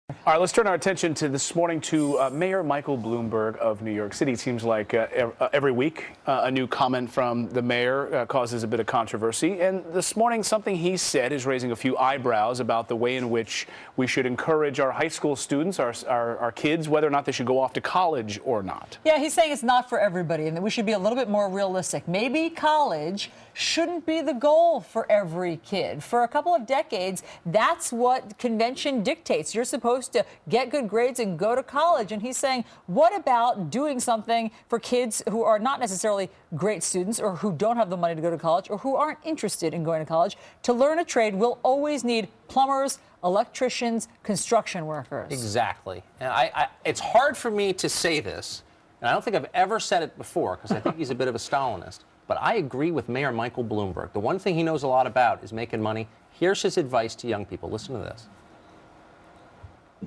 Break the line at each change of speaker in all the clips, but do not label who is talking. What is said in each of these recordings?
All right, let's turn our attention to this morning to Mayor Michael Bloomberg of New York City. It seems like every week a new comment from the mayor causes a bit of controversy. And this morning, something he said is raising a few eyebrows about the way in which we should encourage our high school students, our kids, whether or not they should go off to college or not.
Yeah, he's saying it's not for everybody and that we should be a little bit more realistic. Maybe college shouldn't be the goal for every kid. For a couple of decades, that's what convention dictates. You're supposed to get good grades and go to college. And he's saying, what about doing something for kids who are not necessarily great students or who don't have the money to go to college or who aren't interested in going to college? To learn a trade, we'll always need plumbers, electricians, construction workers.
Exactly. And it's hard for me to say this, and I don't think I've ever said it before because I think he's a bit of a Stalinist. But I agree with Mayor Michael Bloomberg. The one thing he knows a lot about is making money. Here's his advice to young people. Listen to this.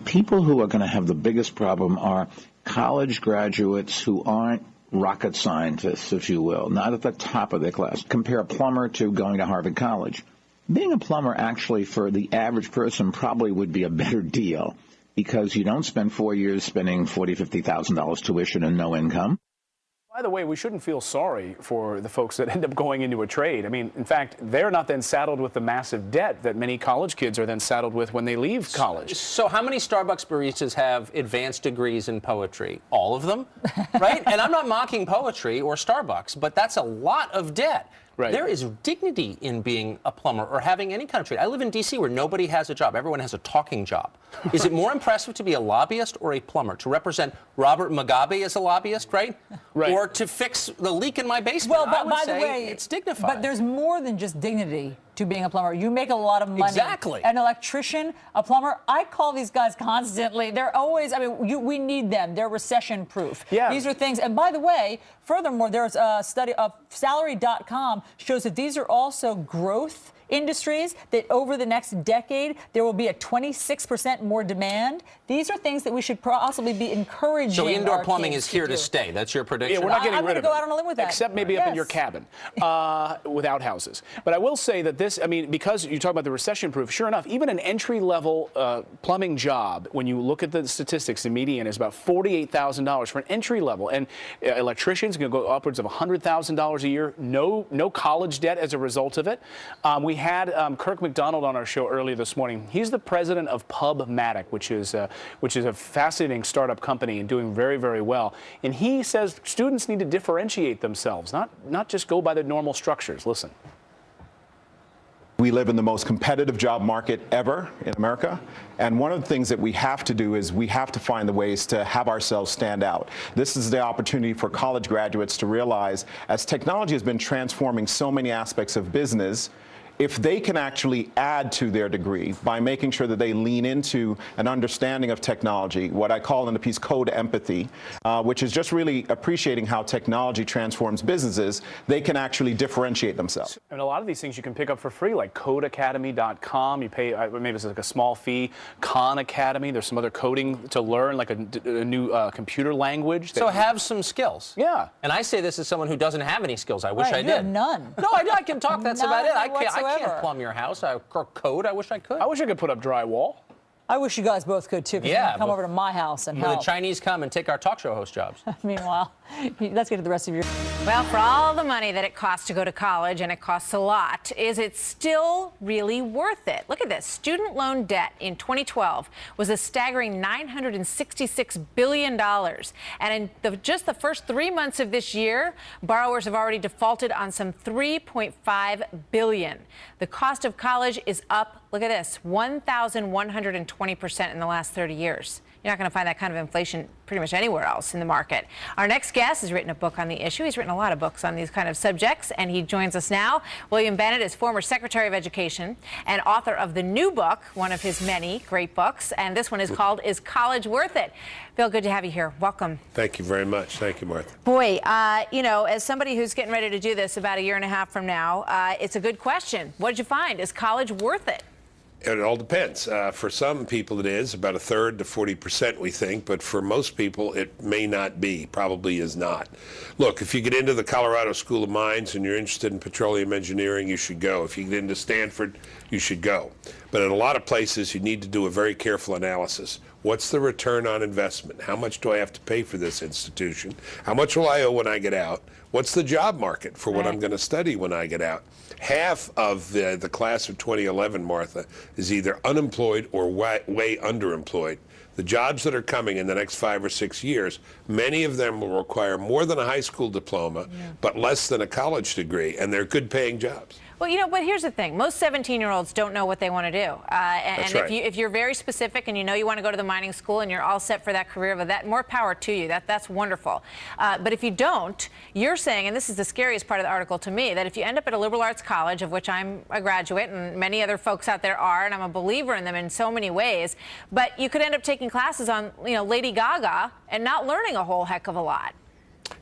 People who are going to have the biggest problem are college graduates who aren't rocket scientists, if you will, not at the top of their class. Compare a plumber to going to Harvard College. Being a plumber actually for the average person probably would be a better deal because you don't spend 4 years spending $40,000, $50,000 tuition and no income.
By the way, we shouldn't feel sorry for the folks that end up going into a trade. I mean, in fact, they're not then saddled with the massive debt that many college kids are then saddled with when they leave college.
So how many Starbucks baristas have advanced degrees in poetry? All of them, right? And I'm not mocking poetry or Starbucks, but that's a lot of debt. Right. There is dignity in being a plumber or having any kind of trade. I live in D.C. where nobody has a job. Everyone has a talking job. Is it more impressive to be a lobbyist or a plumber? To represent Robert Mugabe as a lobbyist, right? Right. Or to fix the leak in my basement?
Well, but by the way,
it's dignified.
But there's more than just dignity to being a plumber. You make a lot of money.
Exactly.
An electrician, a plumber, I call these guys constantly. They're always, I mean, we need them. They're recession-proof.
Yeah.
These are things, and by the way, furthermore, there's a study of Salary.com shows that these are also growth industries, that over the next decade, there will be a 26% more demand. These are things that we should possibly be encouraging.
So indoor plumbing is here to stay. That's your prediction?
Yeah, we're not getting rid of it.
I'm going to go out on a limb with that.
Except maybe up in your cabin with outhouses. But I will say that this, I mean, because you talk about the recession proof, sure enough, even an entry-level plumbing job, when you look at the statistics, the median is about $48,000 for an entry level. And electricians can go upwards of $100,000 a year. No college debt as a result of it. We had Kirk McDonald on our show earlier this morning. He's the president of Pubmatic, which is a fascinating startup company and doing very, very well. And he says students need to differentiate themselves, not just go by the normal structures. Listen.
We live in the most competitive job market ever in America. And one of the things that we have to do is we have to find the ways to have ourselves stand out. This is the opportunity for college graduates to realize, as technology has been transforming so many aspects of business, if they can actually add to their degree by making sure that they lean into an understanding of technology, what I call in the piece code empathy, which is just really appreciating how technology transforms businesses, they can actually differentiate themselves.
And a lot of these things you can pick up for free, like codeacademy.com. You pay, maybe it's like a small fee. Khan Academy, there's some other coding to learn, like a new computer language.
So have some skills.
Yeah.
And I say this as someone who doesn't have any skills. I wish I did.
You have none.
No, I can talk. That's about it. I can't plumb your house. Or code. I wish I could.
I wish I could put up drywall.
I wish you guys both could, too, because you can come over to my house and help.
The Chinese come and take our talk show host jobs.
Meanwhile, let's get to the rest of your...
Well, for all the money that it costs to go to college, and it costs a lot, is it still really worth it? Look at this. Student loan debt in 2012 was a staggering $966 billion. And in just the first 3 months of this year, borrowers have already defaulted on some $3.5 billion. The cost of college is up, look at this, 1,120% in the last 30 years. You're not going to find that kind of inflation pretty much anywhere else in the market. Our next guest has written a book on the issue. He's written a lot of books on these kind of subjects, and he joins us now. William Bennett is former Secretary of Education and author of the new book, one of his many great books, and this one is called Is College Worth It? Bill, good to have you here. Welcome.
Thank you very much. Thank you, Martha.
Boy, you know, as somebody who's getting ready to do this about a year and a half from now, it's a good question. What did you find? Is college worth it?
It all depends. For some people it is, about a third to 40% we think, but for most people it may not be, probably is not. Look, if you get into the Colorado School of Mines and you're interested in petroleum engineering, you should go. If you get into Stanford, you should go. But in a lot of places you need to do a very careful analysis. What's the return on investment? How much do I have to pay for this institution? How much will I owe when I get out? What's the job market for what I'm going to study when I get out? Half of the class of 2011, Martha, is either unemployed or way underemployed. The jobs that are coming in the next 5 or 6 years, many of them will require more than a high school diploma, but less than a college degree, and they're good paying jobs.
Well, but here's the thing. Most 17-year-olds don't know what they want to do.
That's right.
if you're very specific and you know you want to go to the mining school and you're all set for that career, but more power to you. That's wonderful. But if you don't, you're saying, and this is the scariest part of the article to me, that if you end up at a liberal arts college, of which I'm a graduate and many other folks out there are, and I'm a believer in them in so many ways, but you could end up taking classes on, Lady Gaga and not learning a whole heck of a lot.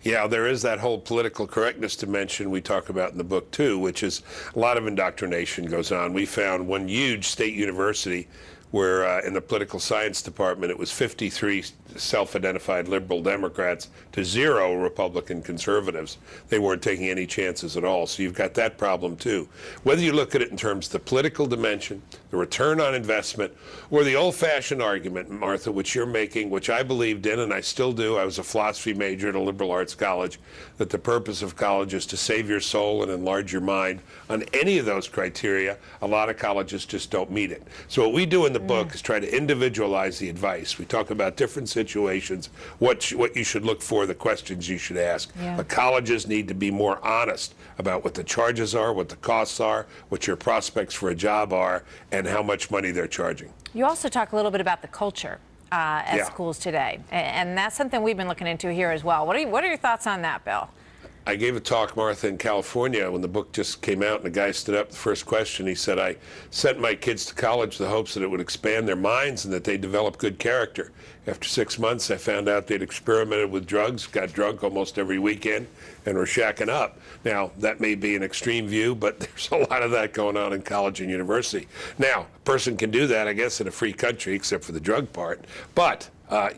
Yeah, there is that whole political correctness dimension we talk about in the book, too, which is a lot of indoctrination goes on. We found one huge state university where in the political science department it was 53 self-identified liberal Democrats to 0 Republican conservatives. They weren't taking any chances at all. So you've got that problem too. Whether you look at it in terms of the political dimension, the return on investment, or the old-fashioned argument, Martha, which you're making, which I believed in and I still do. I was a philosophy major at a liberal arts college, that the purpose of college is to save your soul and enlarge your mind. On any of those criteria, a lot of colleges just don't meet it. So what we do in the book is try to individualize the advice. We talk about different situations, what you should look for, the questions you should ask. The colleges need to be more honest about what the charges are, what the costs are, what your prospects for a job are, and how much money they're charging.
You also talk a little bit about the culture at schools today, and that's something we've been looking into here as well. What are your thoughts on that, Bill?
I gave a talk, Martha, in California when the book just came out, and the guy stood up. The first question, he said, I sent my kids to college with the hopes that it would expand their minds and that they'd develop good character. After 6 months, I found out they'd experimented with drugs, got drunk almost every weekend, and were shacking up. Now, that may be an extreme view, but there's a lot of that going on in college and university. Now, a person can do that, I guess, in a free country, except for the drug part, but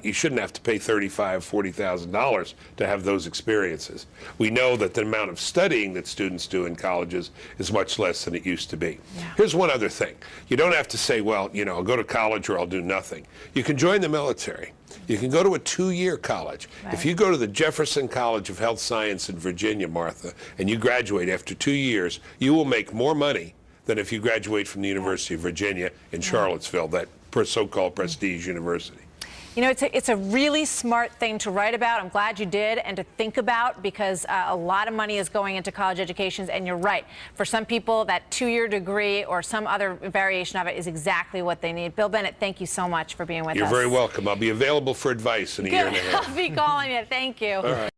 you shouldn't have to pay $35,000, $40,000 to have those experiences. We know that the amount of studying that students do in colleges is much less than it used to be. Here's one other thing. You don't have to say, well, I'll go to college or I'll do nothing. You can join the military. You can go to a 2-year college. If you go to the Jefferson College of Health Science in Virginia, Martha, and you graduate after 2 years, you will make more money than if you graduate from the University of Virginia in Charlottesville, that so-called prestige university.
It's a really smart thing to write about. I'm glad you did, and to think about, because a lot of money is going into college educations, and you're right. For some people, that 2-year degree or some other variation of it is exactly what they need. Bill Bennett, thank you so much for being with us.
You're very welcome. I'll be available for advice in a year and a half.
I'll be calling you. Thank you.
All right.